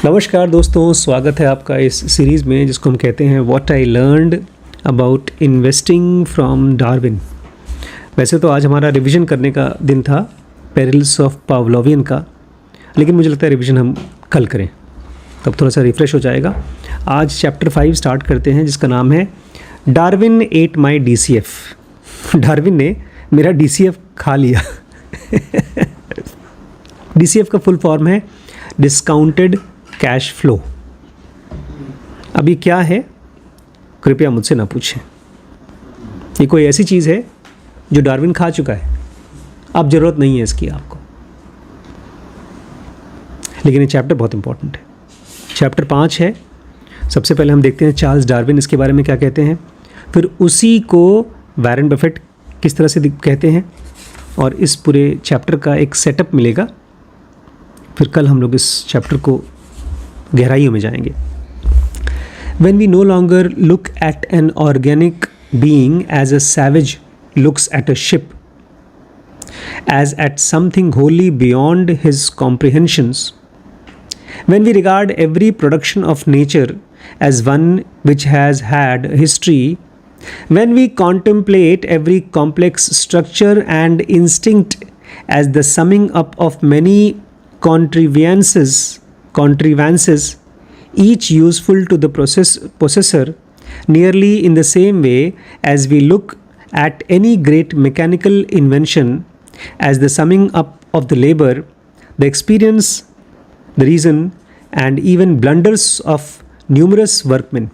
नमस्कार दोस्तों, स्वागत है आपका इस सीरीज़ में जिसको हम कहते हैं what I learned about investing from Darwin. वैसे तो आज हमारा रिवीजन करने का दिन था पेरिल्स ऑफ पावलोवियन का, लेकिन मुझे लगता है रिवीजन हम कल करें, तब थोड़ा सा रिफ़्रेश हो जाएगा। आज चैप्टर 5 स्टार्ट करते हैं जिसका नाम है Darwin at my DCF। Darwin ने मेरा DCF खा लिया। DCF का फुल फॉर्म है डिस्काउंटेड कैश फ्लो। अभी क्या है कृपया मुझसे ना पूछें। ये कोई ऐसी चीज़ है जो डार्विन खा चुका है, अब ज़रूरत नहीं है इसकी आपको। लेकिन ये चैप्टर बहुत इंपॉर्टेंट है। चैप्टर 5 है। सबसे पहले हम देखते हैं चार्ल्स डार्विन इसके बारे में क्या कहते हैं, फिर उसी को वॉरेन बफेट किस तरह से कहते हैं, और इस पूरे चैप्टर का एक सेटअप मिलेगा। फिर कल हम लोग इस चैप्टर को गहराइयों में जाएंगे। When we no longer look at an organic being as a savage looks at a ship, as at something wholly beyond his comprehensions, when we regard every production of nature as one which has had history, when we contemplate every complex structure and instinct as the summing up of many contrivances, each useful to the possessor, nearly in the same way as we look at any great mechanical invention as the summing up of the labor, the experience, the reason, and even blunders of numerous workmen.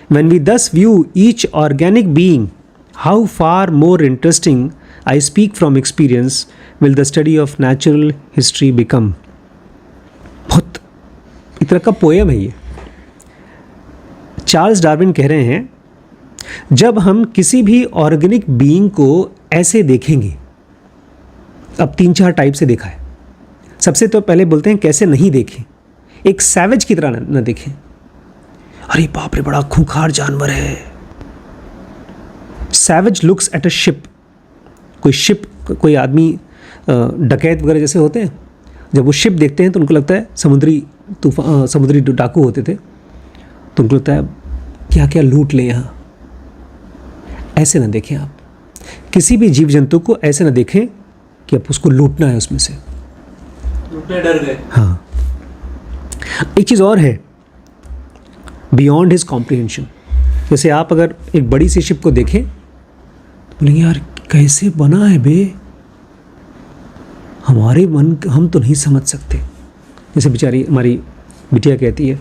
When we thus view each organic being, how far more interesting, I speak from experience, will the study of natural history become. बहुत एक तरह का poem है ये। Charles Darwin कह रहे हैं जब हम किसी भी ऑर्गेनिक बीइंग को ऐसे देखेंगे, अब 3-4 टाइप से देखा है। सबसे तो पहले बोलते हैं कैसे नहीं देखें, एक सैवेज की तरह न देखें। अरे बाप रे, बड़ा खूंखार जानवर है। Savage looks at a ship. कोई शिप, कोई आदमी डकैत वगैरह जैसे होते हैं, जब वो शिप देखते हैं तो उनको लगता है समुद्री डाकू होते थे, तो उनको लगता है क्या क्या लूट लें यहाँ। ऐसे ना देखें आप किसी भी जीव जंतु को, ऐसे ना देखें कि आप उसको लूटना है, उसमें से लूटने डर गए। हाँ, एक चीज़ और है, बियॉन्ड हिज कॉम्प्रिहेंशन। जैसे आप अगर एक बड़ी सी शिप को देखें तो बोलेंगे यार कैसे बना है बे, हमारे मन हम तो नहीं समझ सकते। जैसे बेचारी हमारी बिटिया कहती है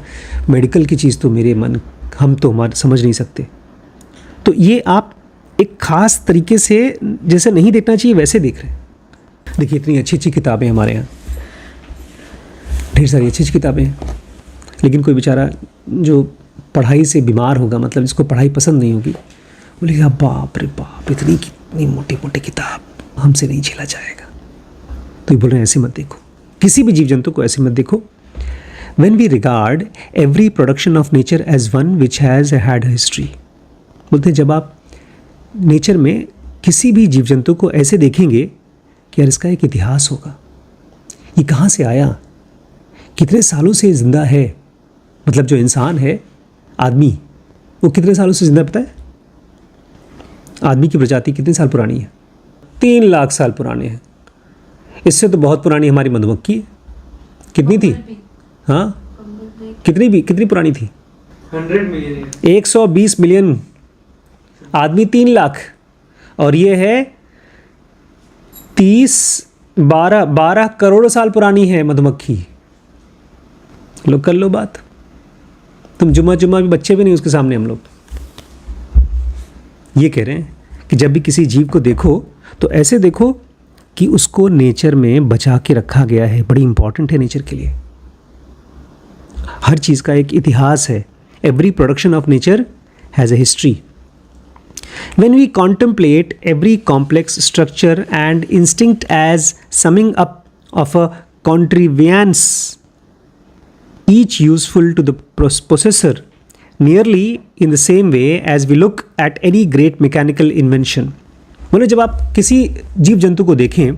मेडिकल की चीज़ तो मेरे मन हम तो हमारे समझ नहीं सकते। तो ये आप एक ख़ास तरीके से जैसे नहीं देखना चाहिए वैसे देख रहे हैं। देखिए इतनी अच्छी अच्छी किताबें हमारे यहाँ, ढेर सारी अच्छी अच्छी किताबें हैं, लेकिन कोई बेचारा जो पढ़ाई से बीमार होगा, मतलब जिसको पढ़ाई पसंद नहीं होगी, बोलेगा बाप रे बाप इतनी मोटी मोटी किताब हमसे नहीं झेला जाएगा। तो ये बोल रहे हैं ऐसे मत देखो, किसी भी जीव जंतु को ऐसे मत देखो। When we regard every production of nature as one which has had a history, बोलते हैं जब आप नेचर में किसी भी जीव जंतु को ऐसे देखेंगे कि यार इसका एक इतिहास होगा, ये कहाँ से आया, कितने सालों से जिंदा है। मतलब जो इंसान है, आदमी, वो कितने सालों से जिंदा, पता है? आदमी की प्रजाति कितने साल पुरानी है? 3 लाख साल पुराने हैं। इससे तो बहुत पुरानी हमारी मधुमक्खी है। कितनी थी? हाँ, कितनी पुरानी थी? 100 मिलियन। 120 मिलियन, आदमी 3 लाख, और ये है 12 करोड़ साल पुरानी है मधुमक्खी। लो कर लो बात। तुम जुम्मा भी बच्चे भी नहीं उसके सामने हम लोग। ये कह रहे हैं कि जब भी किसी जीव को देखो तो ऐसे देखो कि उसको नेचर में बचा के रखा गया है। बड़ी इंपॉर्टेंट है नेचर के लिए। हर चीज़ का एक इतिहास है। Every production of nature has a history. When we contemplate every complex structure and instinct as summing up of a contrivance, each useful to the possessor, nearly in the same way as we look at any great mechanical invention. मतलब जब आप किसी जीव जंतु को देखें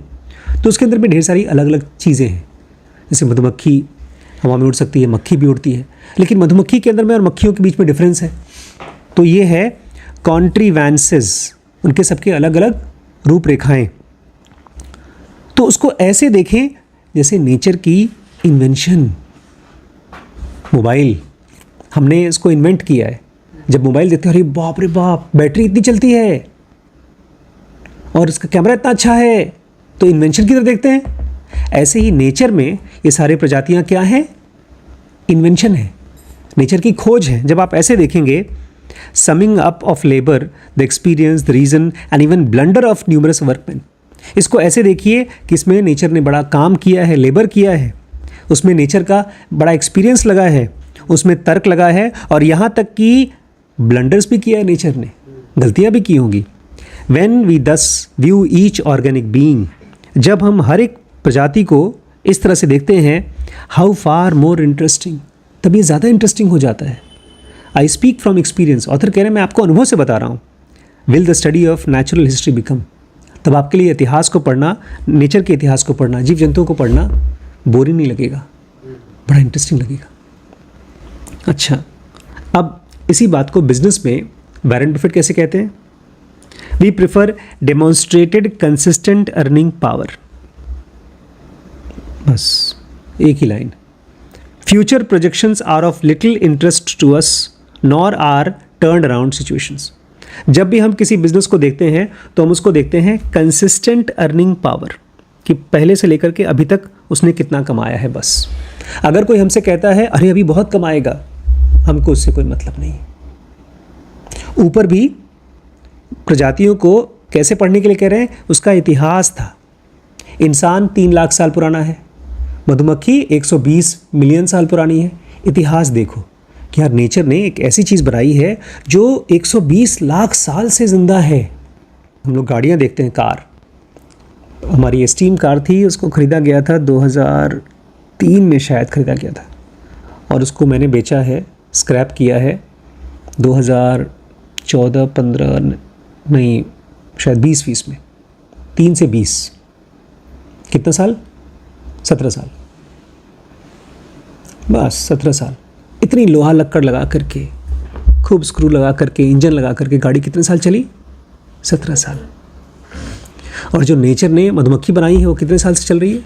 तो उसके अंदर में ढेर सारी अलग अलग चीज़ें हैं। जैसे मधुमक्खी हवा में उड़ सकती है, मक्खी भी उड़ती है, लेकिन मधुमक्खी के अंदर में और मक्खियों के बीच में डिफरेंस है। तो ये है कॉन्ट्रीवेंसेस, उनके सबके अलग अलग रूपरेखाएं। तो उसको ऐसे देखें जैसे नेचर की इन्वेंशन। मोबाइल हमने इसको इन्वेंट किया है। जब मोबाइल देखते हैं, अरे बाप रे बाप, बैटरी इतनी चलती है और इसका कैमरा इतना अच्छा है, तो इन्वेंशन की तरफ देखते हैं। ऐसे ही नेचर में ये सारे प्रजातियां क्या हैं? इन्वेंशन है, नेचर की खोज है। जब आप ऐसे देखेंगे, summing up of labour, the experience, the reason and even blunder of numerous workmen. इसको ऐसे देखिए कि इसमें नेचर ने बड़ा काम किया है, लेबर किया है, उसमें नेचर का बड़ा एक्सपीरियंस लगा है, उसमें तर्क लगा है, और यहाँ तक कि ब्लंडर्स भी किया है नेचर ने, गलतियाँ भी की होंगी। When we thus view each organic being, जब हम हर एक प्रजाति को इस तरह से देखते हैं, how far more interesting, तब ये ज़्यादा इंटरेस्टिंग हो जाता है। I speak from experience, author कह रहे हैं मैं आपको अनुभव से बता रहा हूँ। Will the study of natural history become, तब आपके लिए इतिहास को पढ़ना, नेचर के इतिहास को पढ़ना, जीव जंतुओं को पढ़ना बोरिंग नहीं लगेगा, बड़ा इंटरेस्टिंग लगेगा। अच्छा, अब इसी बात को बिजनेस में वॉरेन बफेट कैसे कहते हैं? We prefer demonstrated consistent earning power. बस एक ही line. Future projections are of little interest to us nor are turnaround situations. जब भी हम किसी बिजनेस को देखते हैं तो हम उसको देखते हैं कंसिस्टेंट अर्निंग पावर, कि पहले से लेकर के अभी तक उसने कितना कमाया है। बस अगर कोई हमसे कहता है अरे अभी बहुत कमाएगा, हमको उससे कोई मतलब नहीं। ऊपर भी प्रजातियों को कैसे पढ़ने के लिए कह रहे हैं? उसका इतिहास था। इंसान 3 लाख साल पुराना है, मधुमक्खी 120 मिलियन साल पुरानी है। इतिहास देखो कि यार नेचर ने एक ऐसी चीज़ बनाई है जो 120 लाख साल से ज़िंदा है। हम लोग गाड़ियाँ देखते हैं, कार, हमारी एस्टीम कार थी, उसको ख़रीदा गया था 2003 में शायद ख़रीदा गया था, और उसको मैंने बेचा है, स्क्रैप किया है 2014-15 नहीं शायद 20-20 में। 3 से 20 कितना साल? 17 साल, बस 17 साल। इतनी लोहा लक्कड़ लगा करके, खूब स्क्रू लगा करके, इंजन लगा करके गाड़ी कितने साल चली? 17 साल। और जो नेचर ने मधुमक्खी बनाई है वो कितने साल से चल रही है?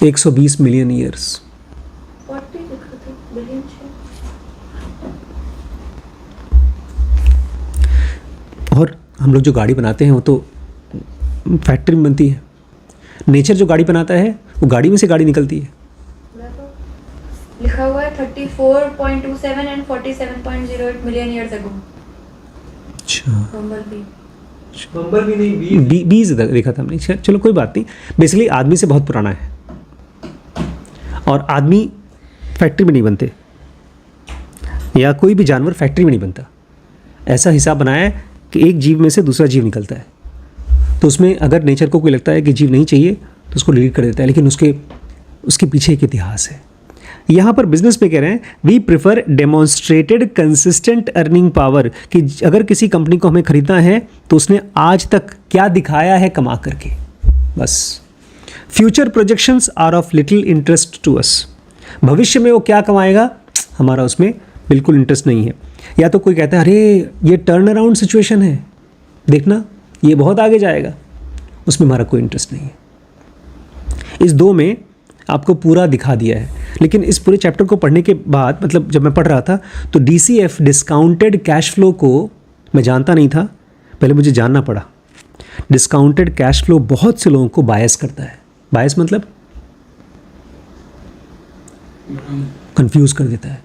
120 मिलियन ईयर्स। और हम लोग जो गाड़ी बनाते हैं वो तो फैक्ट्री में बनती है। नेचर जो गाड़ी बनाता है वो गाड़ी में से गाड़ी निकलती है। लिखा हुआ है 34.27 and 47.08 मिलियन ईयर्स अगो। अच्छा, बम्बर भी नहीं, 20 देखा था हमने। चलो कोई बात नहीं। बेसिकली आदमी से बहुत पुराना है, और आदमी फैक्ट्री में नहीं बनते, या कोई भी जानवर फैक्ट्री में नहीं बनता। ऐसा हिसाब बनाया है कि एक जीव में से दूसरा जीव निकलता है, तो उसमें अगर नेचर को कोई लगता है कि जीव नहीं चाहिए तो उसको डिलीट कर देता है, लेकिन उसके पीछे एक इतिहास है। यहाँ पर बिजनेस पे कह रहे हैं we prefer demonstrated consistent earning power, कि अगर किसी कंपनी को हमें खरीदना है तो उसने आज तक क्या दिखाया है कमा करके, बस। Future projections are of little interest to us, भविष्य में वो क्या कमाएगा हमारा उसमें बिल्कुल इंटरेस्ट नहीं है। या तो कोई कहता है अरे ये टर्न अराउंड सिचुएशन है, देखना ये बहुत आगे जाएगा, उसमें हमारा कोई इंटरेस्ट नहीं है। इस 2 में आपको पूरा दिखा दिया है। लेकिन इस पूरे चैप्टर को पढ़ने के बाद, मतलब जब मैं पढ़ रहा था तो DCF डिस्काउंटेड कैश फ्लो को मैं जानता नहीं था, पहले मुझे जानना पड़ा। डिस्काउंटेड कैश फ्लो बहुत से लोगों को बायस करता है। बायस मतलब कंफ्यूज कर देता है,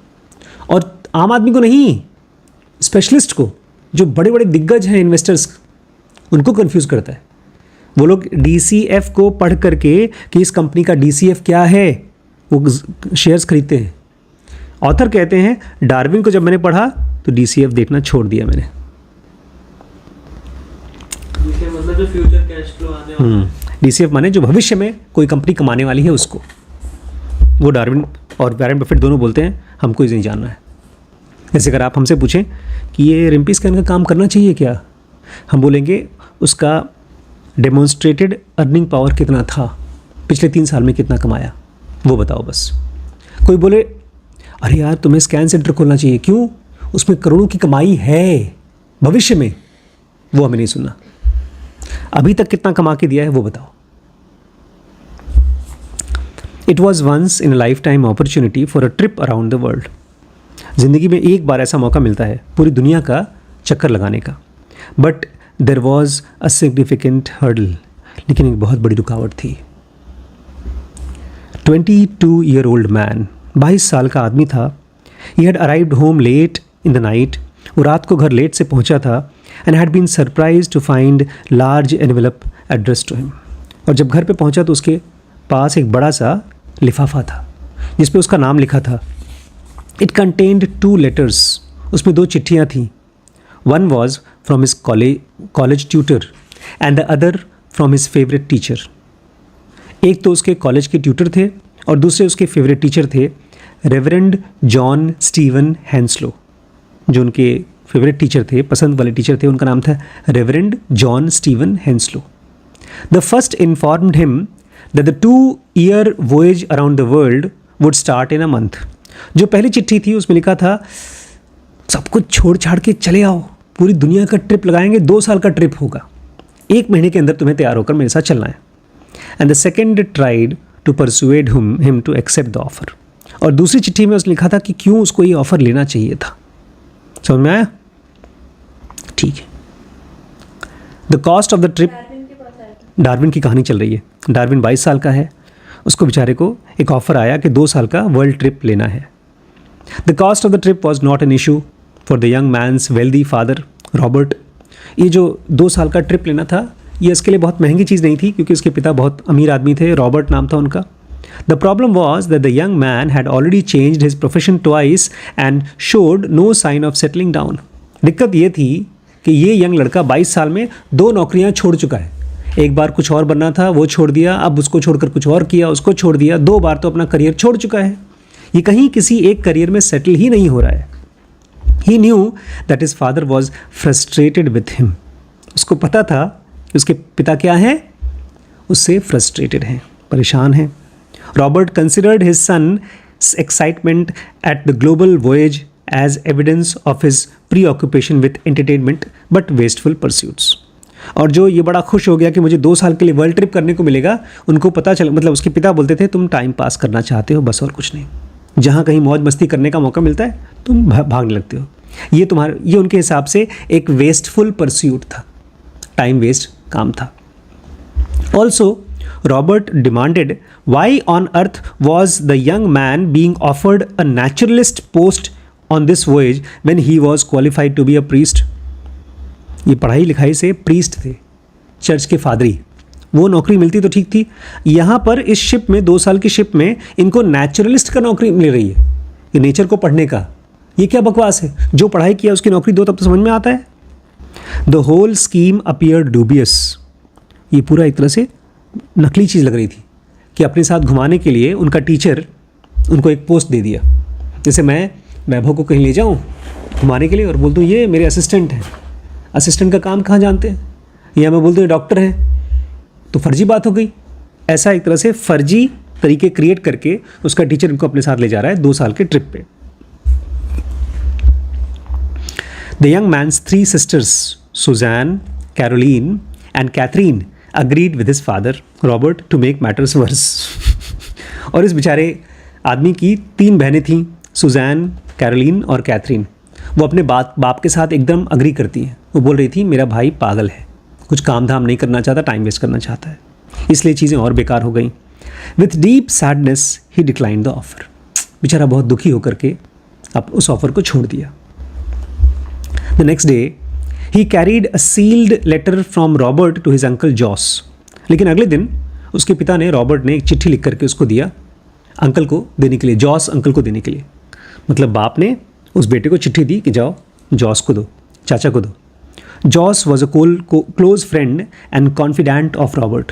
और आम आदमी को नहीं, स्पेशलिस्ट को, जो बड़े बड़े दिग्गज हैं इन्वेस्टर्स, उनको कंफ्यूज करता है। वो लोग DCF को पढ़ करके कि इस कंपनी का DCF क्या है वो शेयर्स खरीदते हैं। ऑथर कहते हैं डार्विन को जब मैंने पढ़ा तो DCF देखना छोड़ दिया मैंने। मतलब जो फ्यूचर कैश फ्लो आने वाला है, DCF माने जो भविष्य में कोई कंपनी कमाने वाली है उसको। वो डार्विन और वॉरेन बफेट दोनों बोलते हैं हमको इसे नहीं जानना है। जैसे अगर आप हमसे पूछें कि ये रिम्पी स्कैन का काम करना चाहिए क्या, हम बोलेंगे उसका डेमोन्स्ट्रेटेड अर्निंग पावर कितना था, पिछले 3 साल में कितना कमाया, वो बताओ बस। कोई बोले अरे यार तुम्हें स्कैन सेंटर खोलना चाहिए, क्यों? उसमें करोड़ों की कमाई है भविष्य में। वो हमें नहीं सुनना। अभी तक कितना कमा के दिया है वो बताओ। It was once in a lifetime opportunity for a trip around the world. जिंदगी में एक बार ऐसा मौका मिलता है पूरी दुनिया का चक्कर लगाने का। But there was a significant hurdle, लेकिन एक बहुत बड़ी रुकावट थी। 22-year-old मैन, 22 साल का आदमी था। He had arrived home late in the night, वो रात को घर लेट से पहुंचा था। And had been surprise to find large envelope address to him. और जब घर पे पहुंचा तो उसके पास एक बड़ा सा लिफाफा था जिस पे उसका नाम लिखा था। इट कंटेन्ड 2 letters, उसमें 2 चिट्ठियाँ थीं। One was from his college tutor and the other from his favourite teacher. एक तो उसके कॉलेज के ट्यूटर थे और दूसरे उसके फेवरेट टीचर थे रेवरेंड जॉन स्टीवन हैंसलो। जो उनके फेवरेट टीचर थे, पसंद वाले टीचर थे, उनका नाम था reverend John Steven Henslow. The first informed him that the 2-year voyage around the world would start in a month. जो पहली चिट्ठी थी उसमें लिखा था सब कुछ छोड़ छाड़ के चले आओ, पूरी दुनिया का ट्रिप लगाएंगे, 2 साल का ट्रिप होगा, 1 महीने के अंदर तुम्हें तैयार होकर मेरे साथ चलना है। And the second tried to persuade him to accept the offer. और दूसरी चिट्ठी में उसने लिखा था कि क्यों उसको ये ऑफर लेना चाहिए था। समझ में आया? ठीक है। The cost of the trip, Darwin की कहानी चल रही है। डार्विन 22 साल का है, उसको बेचारे को एक ऑफर आया कि 2 साल का वर्ल्ड ट्रिप लेना है। The cost of the trip was not an issue for the young man's wealthy father Robert. ये जो 2 साल का ट्रिप लेना था ये इसके लिए बहुत महंगी चीज़ नहीं थी, क्योंकि उसके पिता बहुत अमीर आदमी थे, रॉबर्ट नाम था उनका। The problem was that the young man had already changed his profession twice and showed no sign of settling down. दिक्कत ये थी कि ये यंग लड़का 22 साल में 2 नौकरियां छोड़ चुका है। एक बार कुछ और बनना था, वो छोड़ दिया, अब उसको छोड़कर कुछ और किया, उसको छोड़ दिया, 2 बार तो अपना करियर छोड़ चुका है। ये कहीं किसी एक करियर में सेटल ही नहीं हो रहा है। He knew that his father was frustrated with him. उसको पता था कि उसके पिता क्या हैं, उससे फ्रस्ट्रेटेड हैं, परेशान हैं। Robert considered his son excitement at the global voyage as evidence of his preoccupation with entertainment but wasteful pursuits. और जो ये बड़ा खुश हो गया कि मुझे 2 साल के लिए वर्ल्ड ट्रिप करने को मिलेगा, उनको पता चला, मतलब उसके पिता बोलते थे तुम टाइम पास करना चाहते हो बस, और कुछ नहीं। जहाँ कहीं मौज मस्ती करने का मौका मिलता है तुम भागने लगते हो। ये उनके हिसाब से एक वेस्टफुल परस्यूट था, टाइम वेस्ट काम था। Also Robert demanded why on earth was the young man being offered a naturalist post on this voyage when he was qualified to be a priest. ये पढ़ाई लिखाई से प्रीस्ट थे, church के फादरी, वो नौकरी मिलती तो ठीक थी। यहाँ पर इस शिप में 2 साल की शिप में इनको नेचुरलिस्ट का नौकरी मिल रही है, ये नेचर को पढ़ने का। ये क्या बकवास है? जो पढ़ाई किया उसकी नौकरी दो, तब तो समझ में आता है। The whole scheme appear dubious. ये पूरा एक तरह से नकली चीज़ लग रही थी कि अपने साथ घुमाने के लिए उनका टीचर उनको एक पोस्ट दे दिया। जैसे मैं वैभव को कहीं ले जाऊँ घुमाने के लिए और बोल दूँ ये मेरे असिस्टेंट हैं। असिस्टेंट का काम कहाँ जानते हैं? या मैं बोल दूँ ये डॉक्टर हैं, तो फर्जी बात हो गई। ऐसा एक तरह से फर्जी तरीके क्रिएट करके उसका टीचर इनको अपने साथ ले जा रहा है 2 साल के ट्रिप पे। The young man's 3 sisters, Suzanne, Caroline and Catherine, agreed with his father, Robert, to make matters worse. और इस बेचारे आदमी की 3 बहनें थीं, सुजैन, कैरोलिन और कैथरीन। वो अपने बाप के साथ एकदम अग्री करती हैं। वो बोल रही थी मेरा भाई पागल है, कुछ काम धाम नहीं करना चाहता, टाइम वेस्ट करना चाहता है, इसलिए चीज़ें और बेकार हो गई। With deep sadness he declined the offer. बेचारा बहुत दुखी होकर के अब उस ऑफर को छोड़ दिया। The next day he carried a sealed letter from Robert to his uncle Jos. लेकिन अगले दिन उसके पिता ने, रॉबर्ट ने एक चिट्ठी लिख करके उसको दिया अंकल को देने के लिए, जॉस अंकल को देने के लिए। मतलब बाप ने उस बेटे को चिट्ठी दी कि जाओ जॉस को दो, चाचा को दो। Jos was a close friend and confident of Robert.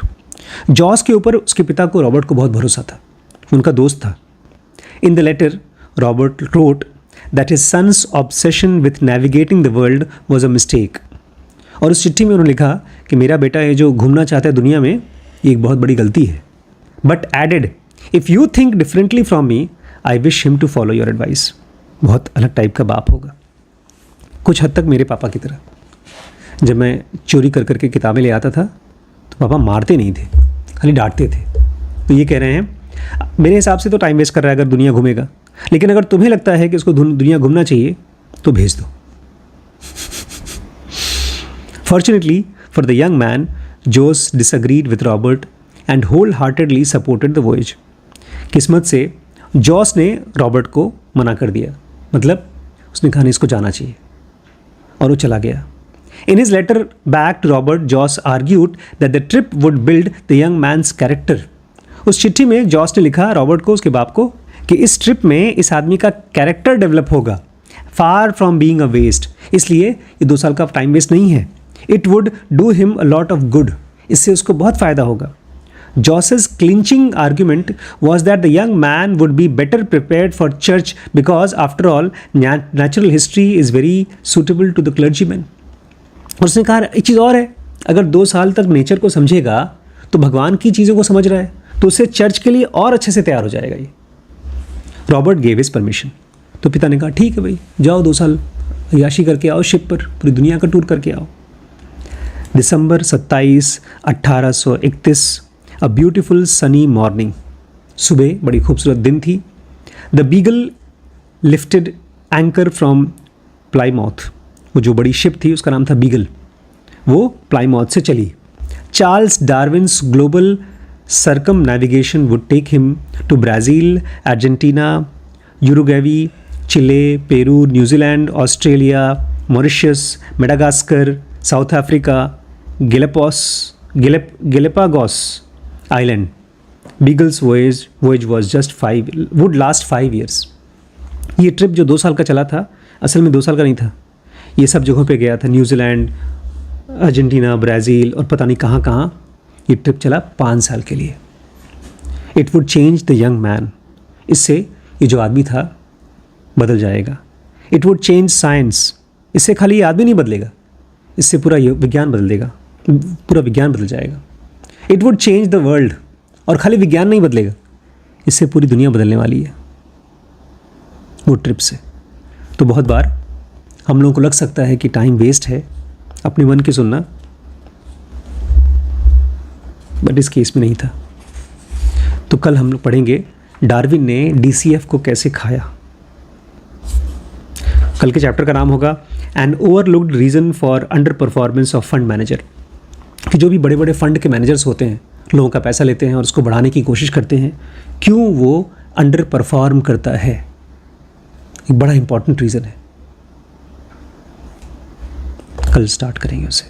Jos के ऊपर उसके पिता को, रॉबर्ट को बहुत भरोसा था, उनका दोस्त था। In the letter Robert wrote that his son's obsession with navigating the world was a mistake. और उस चिट्ठी में उन्होंने लिखा कि मेरा बेटा ये जो घूमना चाहता है दुनिया में, ये एक बहुत बड़ी गलती है। But added if you think differently from me I wish him to follow your advice. बहुत अलग टाइप का बाप होगा, कुछ हद तक मेरे पापा की तरह। जब मैं चोरी कर करके किताबें ले आता था तो पापा मारते नहीं थे, खाली डांटते थे। तो ये कह रहे हैं मेरे हिसाब से तो टाइम वेस्ट कर रहा है अगर दुनिया घूमेगा, लेकिन अगर तुम्हें लगता है कि उसको दुनिया घूमना चाहिए तो भेज दो। Fortunately for the young man, Jos disagreed with Robert and wholeheartedly supported the voyage. किस्मत से जॉस ने रॉबर्ट को मना कर दिया, मतलब उसने कहा नहीं इसको जाना चाहिए, और वो चला गया। In his letter back to Robert, Joss argued that the trip would build the young man's character. उस चिट्ठी में जॉस ने लिखा रॉबर्ट को, उसके बाप को, कि इस ट्रिप में इस आदमी का कैरेक्टर डेवलप होगा, far from being a waste. इसलिए ये 2 साल का टाइम वेस्ट नहीं है। It would do him a lot of good, इससे उसको बहुत फ़ायदा होगा। Joss's clinching argument was that the young man would be better prepared for church because, after all, natural history is very suitable to the clergyman. और उसने कहा एक चीज़ और है, अगर 2 साल तक नेचर को समझेगा तो भगवान की चीज़ों को समझ रहा है, तो उससे चर्च के लिए और अच्छे से तैयार हो जाएगा ये। Robert gave his permission. तो पिता ने कहा ठीक है भाई, जाओ 2 साल अय्याशी करके आओ, शिप पर पूरी दुनिया का टूर करके आओ। दिसंबर 27, 1831, अ ब्यूटिफुल सनी मॉर्निंग। सुबह बड़ी खूबसूरत दिन थी। The beagle lifted anchor from Plymouth. वो जो बड़ी शिप थी उसका नाम था बीगल, वो प्लाईमाउथ से चली। Charles Darwin's global circumnavigation would take him to Brazil, Argentina, Uruguay, Chile, Peru, New Zealand, Australia, Mauritius, Madagascar, South Africa, Galapagos island. Beagle's voyage was would last 5 years। ये trip जो 2 साल का चला था, असल में 2 साल का नहीं था। ये सब जगहों पे गया था, न्यूजीलैंड, अर्जेंटीना, ब्राज़ील और पता नहीं कहाँ कहाँ। ये ट्रिप चला 5 साल के लिए। It would change the young man, इससे ये जो आदमी था बदल जाएगा। इट वुड चेंज साइंस, इससे खाली ये आदमी नहीं बदलेगा, इससे पूरा विज्ञान बदल देगा, पूरा विज्ञान बदल जाएगा। It would change the world, और खाली विज्ञान नहीं बदलेगा, इससे पूरी दुनिया बदलने वाली है वो ट्रिप से। तो बहुत बार हम लोगों को लग सकता है कि टाइम वेस्ट है अपने मन की सुनना, बट इस केस में नहीं था। तो कल हम लोग पढ़ेंगे डार्विन ने DCF को कैसे खाया। कल के चैप्टर का नाम होगा an overlooked reason for underperformance of fund manager. कि जो भी बड़े बड़े फंड के मैनेजर्स होते हैं, लोगों का पैसा लेते हैं और उसको बढ़ाने की कोशिश करते हैं, क्यों वो अंडर परफॉर्म करता है, एक बड़ा इंपॉर्टेंट रीज़न है। कल स्टार्ट करेंगे उसे।